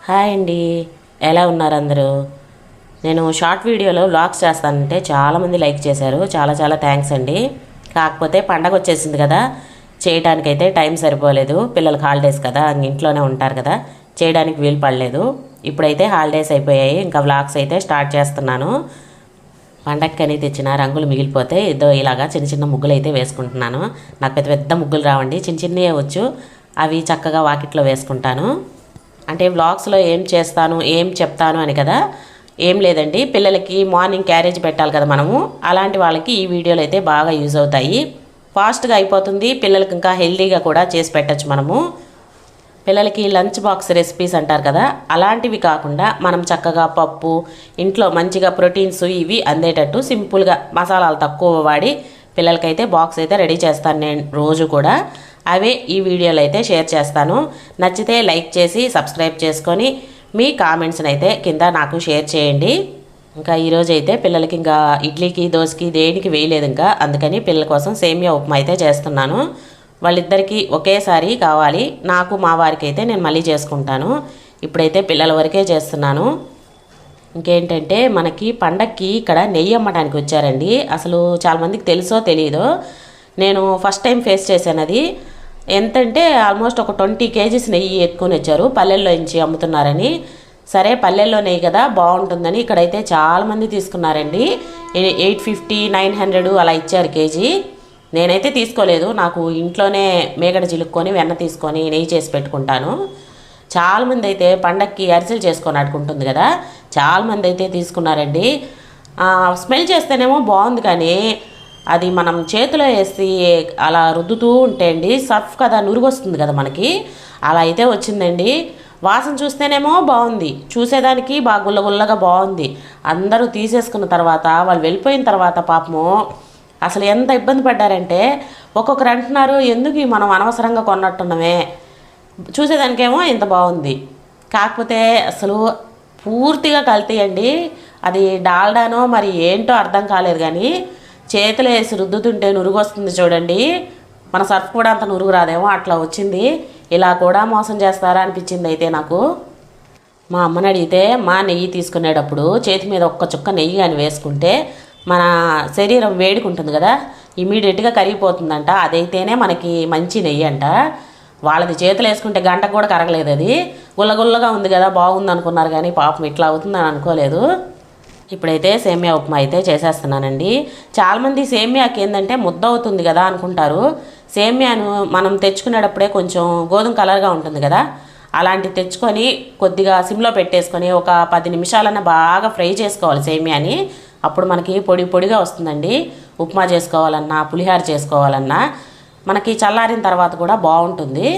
Hi అండి, ఎలా ఉన్నారు అందరూ? నేను షార్ట్ వీడియోలో వ్లాగ్స్ చేస్తానంటే చాలామంది లైక్ చేశారు. చాలా చాలా థ్యాంక్స్ అండి. కాకపోతే పండగ వచ్చేసింది కదా, చేయడానికైతే టైం సరిపోలేదు. పిల్లలకి హాలిడేస్ కదా, ఇంట్లోనే ఉంటారు కదా, చేయడానికి వీలు పడలేదు. ఇప్పుడైతే హాలిడేస్ అయిపోయాయి, ఇంకా వ్లాగ్స్ అయితే స్టార్ట్ చేస్తున్నాను. పండగకని తెచ్చిన రంగులు మిగిలిపోతే ఏదో ఇలాగా చిన్న చిన్న ముగ్గులు అయితే వేసుకుంటున్నాను. నాకు పెద్ద పెద్ద ముగ్గులు రావండి, చిన్న చిన్నవే వచ్చు. అవి చక్కగా వాకిట్లో వేసుకుంటాను. అంటే వ్లాగ్స్లో ఏం చేస్తాను ఏం చెప్తాను అని కదా, ఏం లేదండి. పిల్లలకి మార్నింగ్ క్యారేజ్ పెట్టాలి కదా మనము, అలాంటి వాళ్ళకి ఈ వీడియోలు అయితే బాగా యూజ్ అవుతాయి. ఫాస్ట్గా అయిపోతుంది, పిల్లలకి ఇంకా హెల్తీగా కూడా చేసి పెట్టచ్చు మనము. పిల్లలకి లంచ్ బాక్స్ రెసిపీస్ అంటారు కదా, అలాంటివి కాకుండా మనం చక్కగా పప్పు ఇంట్లో మంచిగా ప్రోటీన్స్ ఇవి అందేటట్టు సింపుల్గా మసాలాలు తక్కువ వాడి పిల్లలకైతే బాక్స్ అయితే రెడీ చేస్తాను నేను రోజు కూడా. అవే ఈ వీడియోలో అయితే షేర్ చేస్తాను. నచ్చితే లైక్ చేసి సబ్స్క్రైబ్ చేసుకొని మీ కామెంట్స్ని అయితే కింద నాకు షేర్ చేయండి. ఇంకా ఈరోజు అయితే పిల్లలకి ఇంకా ఇడ్లీకి దోశకి దేనికి వేయలేదు, ఇంకా అందుకని పిల్లల కోసం సేమియా ఉప్మా అయితే చేస్తున్నాను. వాళ్ళిద్దరికీ ఒకేసారి కావాలి, నాకు మా వారికి అయితే నేను మళ్ళీ చేసుకుంటాను. ఇప్పుడైతే పిల్లల వరకే చేస్తున్నాను. ఇంకేంటంటే మనకి పండక్కి ఇక్కడ నెయ్యి అమ్మడానికి వచ్చారండి. అసలు చాలామందికి తెలుసో తెలియదో, నేను ఫస్ట్ టైం ఫేస్ చేశాను అది. ఎంతంటే ఆల్మోస్ట్ ఒక 20 kgs నెయ్యి ఎత్తుకొని వచ్చారు, పల్లెల్లో నుంచి అమ్ముతున్నారని. సరే పల్లెల్లో నెయ్యి కదా బాగుంటుందని ఇక్కడైతే చాలామంది తీసుకున్నారండి. 850 900 అలా ఇచ్చారు కేజీ. నేనైతే తీసుకోలేదు, నాకు ఇంట్లోనే మేగడ చిలుక్కొని వెన్న తీసుకొని నెయ్యి చేసి పెట్టుకుంటాను. చాలామంది అయితే పండక్కి అరిసెలు చేసుకొని అడుకుంటుంది కదా, చాలామంది అయితే తీసుకున్నారండి. స్మెల్ చేస్తేనేమో బాగుంది, కానీ అది మనం చేతిలో వేసి అలా రుద్దుతూ ఉంటే అండి, సర్ఫ్ కదా నురుగు వస్తుంది కదా మనకి, అలా అయితే వచ్చిందండి. వాసన చూస్తేనేమో బాగుంది, చూసేదానికి బాగా గుల్లగుల్లగా బాగుంది. అందరూ తీసేసుకున్న తర్వాత వాళ్ళు వెళ్ళిపోయిన తర్వాత పాపము అసలు ఎంత ఇబ్బంది పడ్డారంటే, ఒక్కొక్కరు అంటున్నారు ఎందుకు మనం అనవసరంగా కొన్నట్టున్నామే, చూసేదానికేమో ఇంత బాగుంది, కాకపోతే అసలు పూర్తిగా కల్తీ అండి. అది డాల్డానో మరి ఏంటో అర్థం కాలేదు, కానీ చేతిలో వేసి రుద్దుతుంటే నురుగు వస్తుంది చూడండి. మన సర్ఫ్ కూడా అంత నురుగు రాదేమో, అట్లా వచ్చింది. ఇలా కూడా మోసం చేస్తారా అనిపించింది అయితే నాకు. మా అమ్మని అడిగితే, మా నెయ్యి తీసుకునేటప్పుడు చేతి మీద ఒక్క చుక్క నెయ్యి కానీ వేసుకుంటే మన శరీరం వేడుకుంటుంది కదా, ఇమీడియట్గా కరిగిపోతుందంట. అదైతేనే మనకి మంచి నెయ్యి అంట. వాళ్ళది చేతులు వేసుకుంటే గంటకు కూడా కరగలేదు, అది గుల్లగుల్లగా ఉంది కదా బాగుంది అనుకున్నారు, కానీ పాపం ఇట్లా అవుతుందని అనుకోలేదు. ఇప్పుడైతే సేమియా ఉప్మా అయితే చేసేస్తున్నానండి. చాలామంది సేమియాకి ఏంటంటే ముద్ద అవుతుంది కదా అనుకుంటారు. సేమియాను మనం తెచ్చుకునేటప్పుడే కొంచెం గోధుమ కలర్గా ఉంటుంది కదా, అలాంటివి తెచ్చుకొని కొద్దిగా సిమ్లో పెట్టేసుకొని ఒక 10 నిమిషాలన్నా బాగా ఫ్రై చేసుకోవాలి సేమియాని. అప్పుడు మనకి పొడి పొడిగా వస్తుందండి. ఉప్మా చేసుకోవాలన్నా పులిహార చేసుకోవాలన్నా మనకి చల్లారిన తర్వాత కూడా బాగుంటుంది.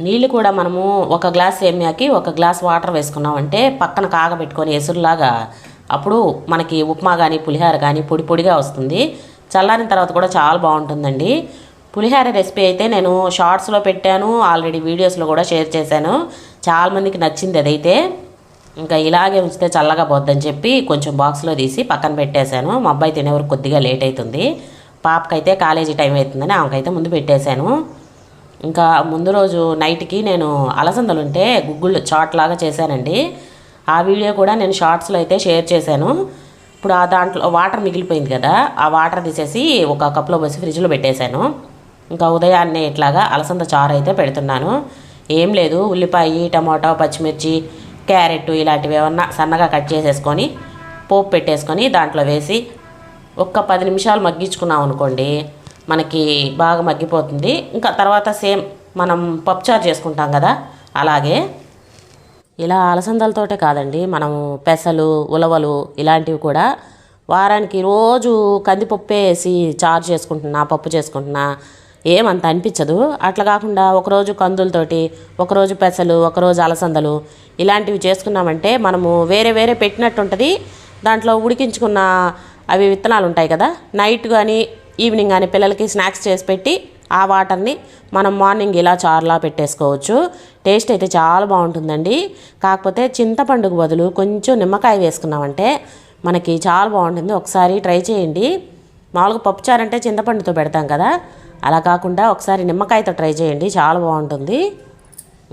నీళ్ళు కూడా మనము ఒక గ్లాస్ సేమియాకి ఒక గ్లాస్ వాటర్ వేసుకున్నామంటే పక్కన కాగబెట్టుకొని ఎసురులాగా, అప్పుడు మనకి ఉప్మా కానీ పులిహార కానీ పొడి పొడిగా వస్తుంది. చల్లారిన తర్వాత కూడా చాలా బాగుంటుందండి. పులిహార రెసిపీ అయితే నేను షార్ట్స్లో పెట్టాను, ఆల్రెడీ వీడియోస్లో కూడా షేర్ చేశాను. చాలామందికి నచ్చింది అదైతే. ఇంకా ఇలాగే ఉంచితే చల్లగా పోద్దని చెప్పి కొంచెం బాక్స్లో తీసి పక్కన పెట్టేశాను. మా అబ్బాయి తినేవరకు కొద్దిగా లేట్ అవుతుంది, పాపకైతే కాలేజీ టైం అవుతుందని ఆమెకైతే ముందు పెట్టేశాను. ఇంకా ముందు రోజు నైట్కి నేను అలసందలు ఉంటే గుగ్గుళ్ళు చాట్ లాగా చేశానండి. ఆ వీడియో కూడా నేను షార్ట్స్లో అయితే షేర్ చేశాను. ఇప్పుడు ఆ దాంట్లో వాటర్ మిగిలిపోయింది కదా, ఆ వాటర్ తీసేసి ఒక కప్లో పోసి ఫ్రిడ్జ్లో పెట్టేశాను. ఇంకా ఉదయాన్నే ఇట్లాగా అలసంద చారు అయితే పెడుతున్నాను. ఏం లేదు, ఉల్లిపాయ టమాటో పచ్చిమిర్చి క్యారెట్ ఇలాంటివి ఏమన్నా సన్నగా కట్ చేసేసుకొని పోపు పెట్టేసుకొని దాంట్లో వేసి ఒక్క 10 నిమిషాలు మగ్గించుకున్నాం అనుకోండి, మనకి బాగా మగ్గిపోతుంది. ఇంకా తర్వాత సేమ్ మనం పప్పుచారు చేసుకుంటాం కదా, అలాగే ఇలా అలసందలతోటే కాదండి, మనము పెసలు ఉలవలు ఇలాంటివి కూడా వారానికి రోజు కందిపప్పే వేసి చారు చేసుకుంటున్నా పప్పు చేసుకుంటున్నా ఏమంత అనిపించదు. అట్లా కాకుండా ఒకరోజు కందులతోటి, ఒకరోజు పెసలు, ఒకరోజు అలసందలు ఇలాంటివి చేసుకున్నామంటే మనము వేరే వేరే పెట్టినట్టు ఉంటుంది. దాంట్లో ఉడికించుకున్న అవి విత్తనాలు ఉంటాయి కదా, నైట్ కానీ ఈవినింగ్ కానీ పిల్లలకి స్నాక్స్ చేసి పెట్టి ఆ వాటర్ని మనం మార్నింగ్ ఇలా చారులా పెట్టేసుకోవచ్చు. టేస్ట్ అయితే చాలా బాగుంటుందండి. కాకపోతే చింతపండుకు బదులు కొంచెం నిమ్మకాయ వేసుకున్నామంటే మనకి చాలా బాగుంటుంది. ఒకసారి ట్రై చేయండి. మామూలుగా పప్పుచారు అంటే చింతపండుతో పెడతాం కదా, అలా కాకుండా ఒకసారి నిమ్మకాయతో ట్రై చేయండి, చాలా బాగుంటుంది.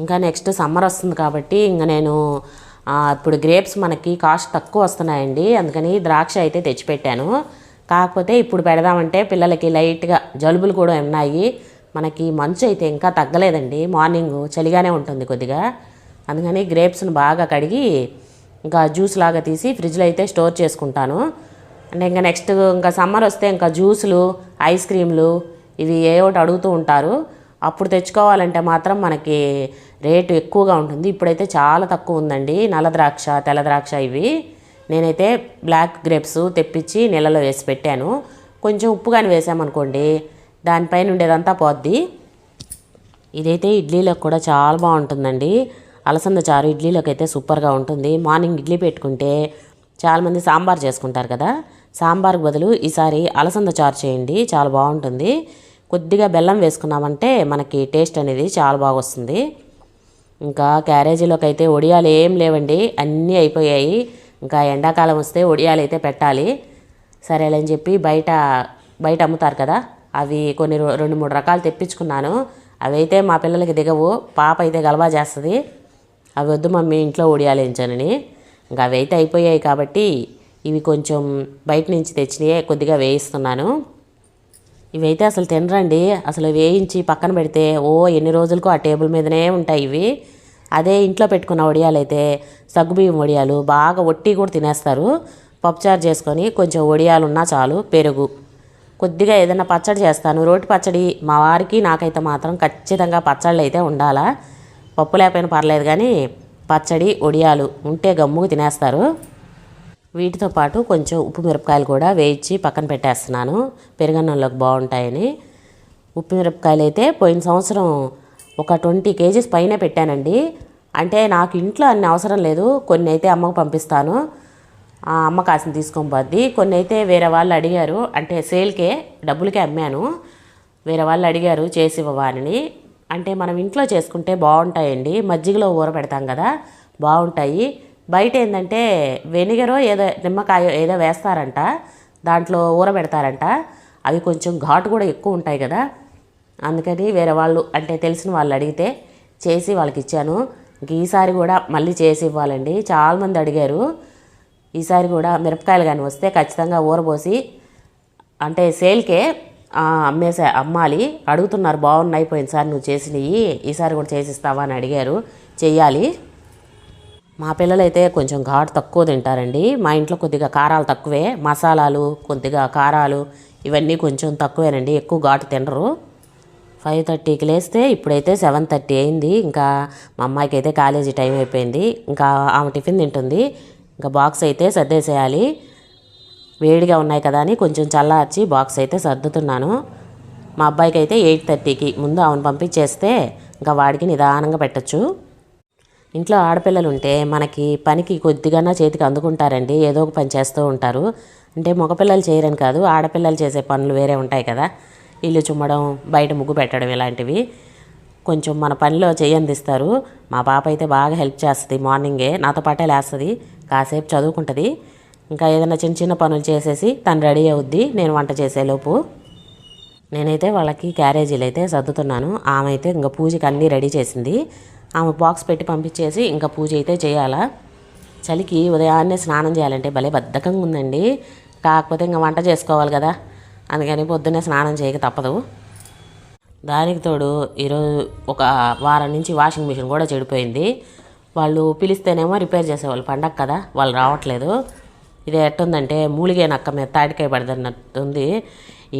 ఇంకా నెక్స్ట్ సమ్మర్ వస్తుంది కాబట్టి ఇంకా నేను ఇప్పుడు గ్రేప్స్ మనకి కాస్ట్ తక్కువ వస్తున్నాయండి, అందుకని ద్రాక్ష అయితే తెచ్చిపెట్టాను. కాకపోతే ఇప్పుడు పెడదామంటే పిల్లలకి లైట్గా జలుబులు కూడా ఉన్నాయి. మనకి మంచు అయితే ఇంకా తగ్గలేదండి, మార్నింగ్ చలిగానే ఉంటుంది కొద్దిగా. అందుకని గ్రేప్స్ని బాగా కడిగి ఇంకా జ్యూస్ లాగా తీసి ఫ్రిడ్జ్లో అయితే స్టోర్ చేసుకుంటాను. అంటే ఇంకా నెక్స్ట్ ఇంకా సమ్మర్ వస్తే ఇంకా జ్యూసులు, ఐస్ క్రీమ్లు ఇవి ఏ ఒకటి అడుగుతూ ఉంటారు. అప్పుడు తెచ్చుకోవాలంటే మాత్రం మనకి రేటు ఎక్కువగా ఉంటుంది. ఇప్పుడైతే చాలా తక్కువ ఉందండి, నల్ల ద్రాక్ష, తెల్ల ద్రాక్ష ఇవి. నేనైతే బ్లాక్ గ్రేప్స్ తెప్పించి నీళ్ళలో వేసి పెట్టాను. కొంచెం ఉప్పు కానీ వేసామనుకోండి దానిపైన ఉండేదంతా పోద్ది. ఇదైతే ఇడ్లీలోకి కూడా చాలా బాగుంటుందండి. అలసంద చారు ఇడ్లీలోకి అయితే సూపర్గా ఉంటుంది. మార్నింగ్ ఇడ్లీ పెట్టుకుంటే చాలామంది సాంబార్ చేసుకుంటారు కదా, సాంబార్కి బదులు ఈసారి అలసంద చారు చేయండి, చాలా బాగుంటుంది. కొద్దిగా బెల్లం వేసుకున్నామంటే మనకి టేస్ట్ అనేది చాలా బాగా వస్తుంది. ఇంకా క్యారేజీలోకి అయితే వడియాలు ఏం లేవండి, అన్నీ అయిపోయాయి. ఇంకా ఎండాకాలం వస్తే వడియాలు అయితే పెట్టాలి. సరేలేని చెప్పి బయట అమ్ముతారు కదా, అవి కొన్ని 2-3 రకాలు తెప్పించుకున్నాను. అవి అయితే మా పిల్లలకి దిగవు, పాప అయితే గలబా చేస్తుంది. అవి వద్దు మమ్మీ ఇంట్లో వడియాలు వేయించానని. ఇంకా అవి అయితే అయిపోయాయి కాబట్టి ఇవి కొంచెం బయట నుంచి తెచ్చినవి కొద్దిగా వేయిస్తున్నాను. ఇవైతే అసలు తినరండి, అసలు వేయించి పక్కన పెడితే ఎన్ని రోజులకో ఆ టేబుల్ మీదనే ఉంటాయి ఇవి. అదే ఇంట్లో పెట్టుకున్న వడియాలైతే సగ్గుబియ్యం వడియాలు బాగా ఒట్టి కూడా తినేస్తారు. పప్పుచారు చేసుకొని కొంచెం వడియాలు ఉన్నా చాలు, పెరుగు కొద్దిగా ఏదైనా పచ్చడి చేస్తాను, రోటి పచ్చడి. మా వారికి నాకైతే మాత్రం ఖచ్చితంగా పచ్చళ్ళు అయితే ఉండాలా. పప్పు లేకపోయినా పర్లేదు కానీ పచ్చడి వడియాలు ఉంటే గమ్ముగా తినేస్తారు. వీటితో పాటు కొంచెం ఉప్పు మిరపకాయలు కూడా వేయించి పక్కన పెట్టేస్తున్నాను, పెరుగన్నంలోకి బాగుంటాయని. ఉప్పు మిరపకాయలు అయితే పోయిన సంవత్సరం ఒక 20 kgs పైనే పెట్టానండి. అంటే నాకు ఇంట్లో అన్ని అవసరం లేదు, కొన్ని అయితే అమ్మకు పంపిస్తాను, అమ్మ కాసిన తీసుకొని పోద్ది. కొన్ని అయితే వేరే వాళ్ళు అడిగారు, అంటే సేల్కే డబ్బులకే అమ్మాను. వేరే వాళ్ళు అడిగారు చేసి ఇవ్వవాలని. అంటే మనం ఇంట్లో చేసుకుంటే బాగుంటాయండి, మజ్జిగలో ఊర పెడతాం కదా, బాగుంటాయి. బయట ఏంటంటే వెనిగరో ఏదో నిమ్మకాయ ఏదో వేస్తారంట, దాంట్లో ఊరబెడతారంట. అవి కొంచెం ఘాటు కూడా ఎక్కువ ఉంటాయి కదా, అందుకని వేరే వాళ్ళు అంటే తెలిసిన వాళ్ళు అడిగితే చేసి వాళ్ళకి ఇచ్చాను. ఇంక ఈసారి కూడా మళ్ళీ చేసి ఇవ్వాలండి, చాలామంది అడిగారు. ఈసారి కూడా మిరపకాయలు కానీ వస్తే ఖచ్చితంగా ఊరబోసి అంటే సేల్కే అమ్మాలి. అడుగుతున్నారు బాగున్నాయి పోయినసారి నువ్వు చేసినవి, ఈసారి కూడా చేసిస్తావా అని అడిగారు. చెయ్యాలి. మా పిల్లలైతే కొంచెం ఘాటు తక్కువ తింటారండి. మా ఇంట్లో కొద్దిగా కారాలు తక్కువే, మసాలాలు కొద్దిగా కారాలు ఇవన్నీ కొంచెం తక్కువేనండి, ఎక్కువ ఘాటు తినరు. 5:30కి లేస్తే ఇప్పుడైతే 7:30 అయింది. ఇంకా మా అమ్మాయికి అయితే కాలేజీ టైం అయిపోయింది, ఇంకా ఆమె టిఫిన్ తింటుంది. ఇంకా బాక్స్ అయితే సర్దేసేయాలి. వేడిగా ఉన్నాయి కదా అని కొంచెం చల్లార్చి బాక్స్ అయితే సర్దుతున్నాను. మా అబ్బాయికి అయితే 8:30కి ముందు ఆమెను పంపించేస్తే ఇంకా వాడికి నిదానంగా పెట్టచ్చు. ఇంట్లో ఆడపిల్లలు ఉంటే మనకి పనికి కొద్దిగా చేతికి అందుకుంటారండి, ఏదో ఒక పని చేస్తూ ఉంటారు. అంటే మగపిల్లలు చేయరని కాదు, ఆడపిల్లలు చేసే పనులు వేరే ఉంటాయి కదా, ఇల్లు చుమ్మడం, బయట ముగ్గు పెట్టడం, ఇలాంటివి కొంచెం మన పనిలో చేయందిస్తారు. మా పాప అయితే బాగా హెల్ప్ చేస్తుంది, మార్నింగే నాతో పాటే లేస్తుంది, కాసేపు చదువుకుంటుంది. ఇంకా ఏదైనా చిన్న చిన్న పనులు చేసేసి తను రెడీ అవుద్ది నేను వంట చేసేలోపు. నేనైతే వాళ్ళకి క్యారేజీలు అయితే సర్దుతున్నాను. ఆమె అయితే ఇంకా పూజకి అన్నీ రెడీ చేసింది. ఆమె బాక్స్ పెట్టి పంపించేసి ఇంకా పూజ అయితే చేయాలా. చలికి ఉదయాన్నే స్నానం చేయాలంటే భలే బద్ధకంగా ఉందండి. కాకపోతే ఇంకా వంట చేసుకోవాలి కదా, అందుకని పొద్దున్నే స్నానం చేయక తప్పదు. దానికి తోడు ఈరోజు ఒక వారం నుంచి వాషింగ్ మిషన్ కూడా చెడిపోయింది. వాళ్ళు పిలిస్తేనేమో రిపేర్ చేసేవాళ్ళు, పండగ కదా వాళ్ళు రావట్లేదు. ఇది ఎట్టుందంటే మూలిగే నక్క మీద తాటికాయ పడుతున్నట్టుంది.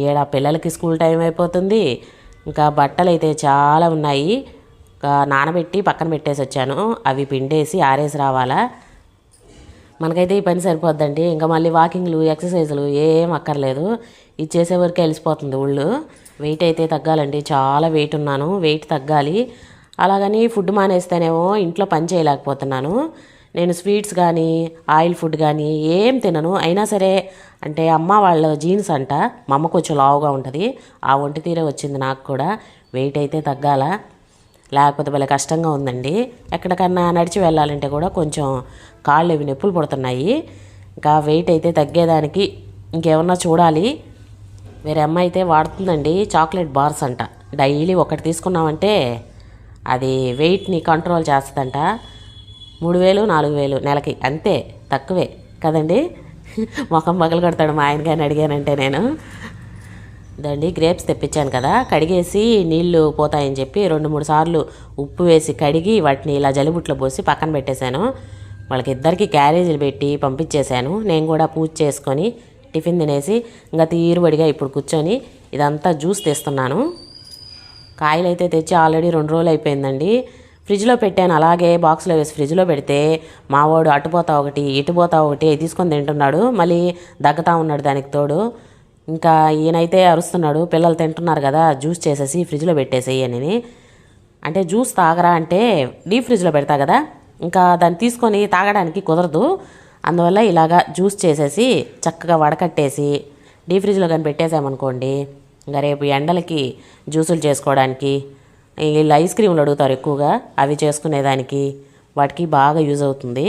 ఈడ పిల్లలకి స్కూల్ టైం అయిపోతుంది. ఇంకా బట్టలు అయితే చాలా ఉన్నాయి, నానబెట్టి పక్కన పెట్టేసి వచ్చాను. అవి పిండేసి ఆరేసి రావాలా. మనకైతే ఈ పని సరిపోద్దండి. ఇంకా మళ్ళీ వాకింగ్లు, ఎక్సర్సైజులు ఏం అక్కర్లేదు, ఇది చేసే వరకు వెళ్ళిపోతుంది ఒళ్ళు. వెయిట్ అయితే తగ్గాలండి, చాలా వెయిట్ ఉన్నాను, వెయిట్ తగ్గాలి. అలాగని ఫుడ్ మానేస్తేనేమో ఇంట్లో పని చేయలేకపోతున్నాను. నేను స్వీట్స్ కానీ ఆయిల్ ఫుడ్ కానీ ఏం తినను. అయినా సరే అంటే అమ్మ వాళ్ళ జీన్స్ అంట, మా అమ్మ కొంచెం లావుగా ఉంటుంది, ఆ ఒంటి తీరే వచ్చింది నాకు కూడా. వెయిట్ అయితే తగ్గాల, లేకపోతే భలే కష్టంగా ఉందండి. ఎక్కడికన్నా నడిచి వెళ్ళాలంటే కూడా కొంచెం కాళ్ళు ఇవి నొప్పులు పుడుతున్నాయి. ఇంకా వెయిట్ అయితే తగ్గేదానికి ఇంకేమన్నా చూడాలి. వేరే అమ్మ అయితే వాడుతుందండి చాక్లెట్ బార్స్ అంట, డైలీ ఒకటి తీసుకున్నామంటే అది వెయిట్ని కంట్రోల్ చేస్తుందంట. 3000 4000 నెలకి, అంతే, తక్కువే కదండి. ముఖం పగలు కొడతాడు మా ఆయన గారిని అడిగానంటే నేను. ఇదండి గ్రేప్స్ తెప్పించాను కదా, కడిగేసి నీళ్లు పోతాయని చెప్పి 2-3 సార్లు ఉప్పు వేసి కడిగి వాటిని ఇలా జలిబుట్లో పోసి పక్కన పెట్టేశాను. వాళ్ళకి ఇద్దరికి క్యారేజీలు పెట్టి పంపించేశాను. నేను కూడా పూజ చేసుకొని టిఫిన్ తినేసి ఇంకా తీరుబడిగా ఇప్పుడు కూర్చొని ఇదంతా జ్యూస్ తీస్తున్నాను. కాయలు అయితే తెచ్చి ఆల్రెడీ 2 రోజులు అయిపోయిందండి. ఫ్రిడ్జ్లో పెట్టాను, అలాగే బాక్స్లో వేసి ఫ్రిడ్జ్లో పెడితే మావాడు అటుపోతా ఒకటి ఇటుపోతా ఒకటి తీసుకొని తింటున్నాడు. మళ్ళీ దగ్గతా ఉన్నాడు దానికి తోడు. ఇంకా ఈయనైతే అరుస్తున్నాడు, పిల్లలు తింటున్నారు కదా జ్యూస్ చేసేసి ఫ్రిడ్జ్లో పెట్టేసేయని. అంటే జ్యూస్ తాగరా అంటే డీప్ ఫ్రిడ్జ్లో పెడతా కదా, ఇంకా దాన్ని తీసుకొని తాగడానికి కుదరదు. అందువల్ల ఇలాగా జ్యూస్ చేసేసి చక్కగా వడకట్టేసి డీప్ ఫ్రిడ్జ్లో కానీ పెట్టేసామనుకోండి, ఇంకా రేపు ఎండలకి జ్యూసులు చేసుకోవడానికి, వీళ్ళు ఐస్ క్రీములు అడుగుతారు ఎక్కువగా, అవి చేసుకునేదానికి వాటికి బాగా యూజ్ అవుతుంది.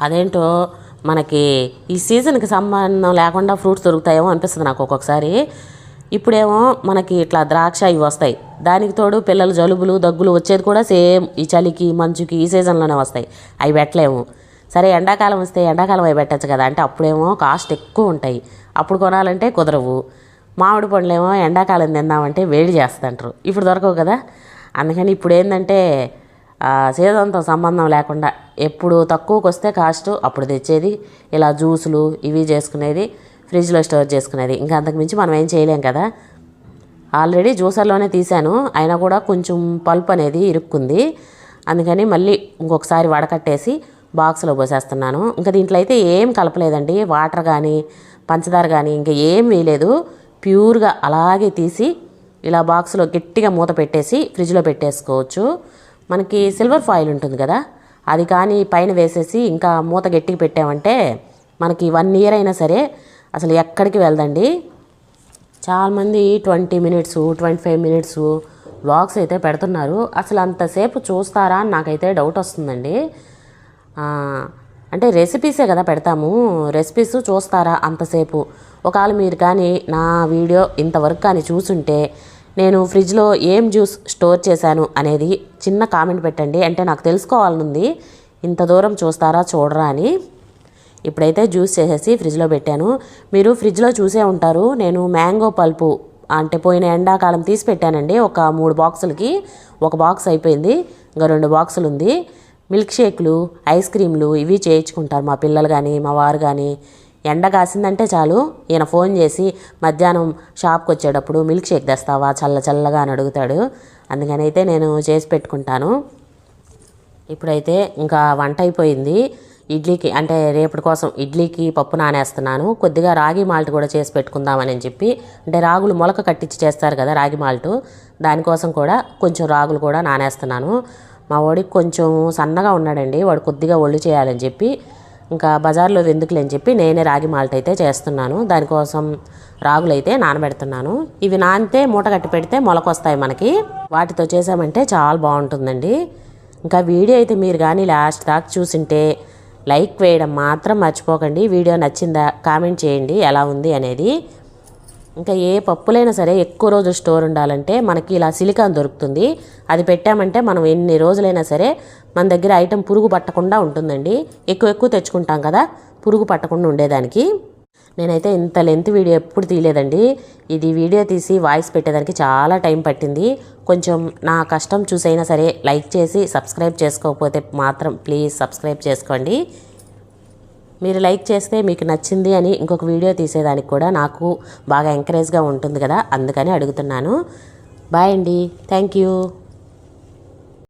అదేంటో మనకి ఈ సీజన్కి సంబంధం లేకుండా ఫ్రూట్స్ దొరుకుతాయేమో అనిపిస్తుంది నాకు ఒక్కొక్కసారి. ఇప్పుడేమో మనకి ఇట్లా ద్రాక్ష ఇవి వస్తాయి, దానికి తోడు పిల్లలు జలుబులు దగ్గులు వచ్చేది కూడా సేమ్ ఈ చలికి మంచుకి ఈ సీజన్లోనే వస్తాయి. అవి పెట్టలేము. సరే ఎండాకాలం వస్తే ఎండాకాలం అవి పెట్టచ్చు కదా అంటే అప్పుడేమో కాస్ట్ ఎక్కువ ఉంటాయి, అప్పుడు కొనాలంటే కుదరవు. మామిడి పండ్లేమో ఎండాకాలం తిందామంటే వేడి చేస్తుంటారు, ఇప్పుడు దొరకవు కదా. అందుకని ఇప్పుడు ఏంటంటే సీజన్తో సంబంధం లేకుండా ఎప్పుడు తక్కువకి వస్తే కాస్ట్ అప్పుడు తెచ్చేది, ఇలా జ్యూసులు ఇవి చేసుకునేది, ఫ్రిడ్జ్లో స్టోర్ చేసుకునేది. ఇంకా అంతకుమించి మనం ఏం చేయలేం కదా. ఆల్రెడీ జ్యూసర్లోనే తీసాను, అయినా కూడా కొంచెం పల్ప్ అనేది ఇరుక్కుంది. అందుకని మళ్ళీ ఇంకొకసారి వడకట్టేసి బాక్స్లో పోసేస్తున్నాను. ఇంకా దీంట్లో అయితే ఏం కలపలేదండి, వాటర్ కానీ పంచదార కానీ ఇంకా ఏం వేయలేదు. ప్యూర్గా అలాగే తీసి ఇలా బాక్స్లో గట్టిగా మూత పెట్టేసి ఫ్రిడ్జ్లో పెట్టేసుకోవచ్చు. మనకి సిల్వర్ ఫాయిల్ ఉంటుంది కదా, అది కానీ పైన వేసేసి ఇంకా మూత గట్టిగా పెట్టామంటే మనకి 1 year అయినా సరే అసలు ఎక్కడికి వెళ్దండి. చాలామంది 20 minutes 25 minutes వ్లాగ్స్ అయితే పెడుతున్నారు. అసలు అంతసేపు చూస్తారా అని నాకైతే డౌట్ వస్తుందండి. అంటే రెసిపీసే కదా పెడతాము, రెసిపీస్ చూస్తారా అంతసేపు? ఒకవేళ మీరు కానీ నా వీడియో ఇంతవరకు కానీ చూసుంటే నేను ఫ్రిడ్జ్లో ఏం జ్యూస్ స్టోర్ చేశాను అనేది చిన్న కామెంట్ పెట్టండి. అంటే నాకు తెలుసుకోవాలనుంది, ఇంత దూరం చూస్తారా చూడరా అని. ఇప్పుడైతే జ్యూస్ చేసేసి ఫ్రిడ్జ్లో పెట్టాను. మీరు ఫ్రిడ్జ్లో చూసే ఉంటారు, నేను మ్యాంగో పల్పు అంటే పోయిన ఎండాకాలం తీసి పెట్టానండి. ఒక 3 బాక్సులకి 1 బాక్స్ అయిపోయింది, ఇంకా 2 బాక్సులు ఉంది. మిల్క్ షేక్లు ఐస్ క్రీమ్లు ఇవి చేయించుకుంటారు మా పిల్లలు కానీ మా వారు కానీ. ఎండ కాసిందంటే చాలు ఈయన ఫోన్ చేసి మధ్యాహ్నం షాప్కి వచ్చేటప్పుడు మిల్క్ షేక్ తెస్తావా చల్లగా అని అడుగుతాడు. అందుకని అయితే నేను చేసి పెట్టుకుంటాను. ఇప్పుడైతే ఇంకా వంట అయిపోయింది. ఇడ్లీకి అంటే రేపటి కోసం ఇడ్లీకి పప్పు నానేస్తున్నాను. కొద్దిగా రాగి మాల్ట్ కూడా చేసి పెట్టుకుందామని చెప్పి, అంటే రాగులు మొలక కట్టించి చేస్తారు కదా రాగి మాల్ట్, దానికోసం కూడా కొంచెం రాగులు కూడా నానేస్తున్నాను. మా వాడికి కొంచెం సన్నగా ఉన్నాడండి, వాడు కొద్దిగా ఒళ్ళు చేయాలని చెప్పి ఇంకా బజార్లో ఎందుకులేని చెప్పి నేనే రాగి మాల్ట్ అయితే చేస్తున్నాను. దానికోసం రాగులు అయితే నానబెడుతున్నాను. ఇవి నానితే మూట కట్టి పెడితే మొలకొస్తాయి మనకి, వాటితో చేసామంటే చాలా బాగుంటుందండి. ఇంకా వీడియో అయితే మీరు కానీ లాస్ట్ దాకా చూసింటే లైక్ వేయడం మాత్రం మర్చిపోకండి. వీడియో నచ్చిందా కామెంట్ చేయండి ఎలా ఉంది అనేది. ఇంకా ఏ పప్పులైనా సరే ఎక్కువ రోజులు స్టోర్ ఉండాలంటే మనకి ఇలా సిలికాన్ దొరుకుతుంది, అది పెట్టామంటే మనం ఎన్ని రోజులైనా సరే మన దగ్గర ఐటెం పురుగు పట్టకుండా ఉంటుందండి. ఎక్కువ తెచ్చుకుంటాం కదా పురుగు పట్టకుండా ఉండేదానికి. నేనైతే ఇంత లెంత్ వీడియో ఎప్పుడు తీయలేదండి. ఇది వీడియో తీసి వాయిస్ పెట్టేదానికి చాలా టైం పట్టింది. కొంచెం నా కష్టం చూసైనా సరే లైక్ చేసి సబ్స్క్రైబ్ చేసుకోకపోతే మాత్రం ప్లీజ్ సబ్స్క్రైబ్ చేసుకోండి. మీరు లైక్ చేస్తే మీకు నచ్చింది అని ఇంకొక వీడియో తీసేదానికి కూడా నాకు బాగా ఎంకరేజ్గా ఉంటుంది కదా, అందుకని అడుగుతున్నాను. బాయ్ అండి, థ్యాంక్ యూ.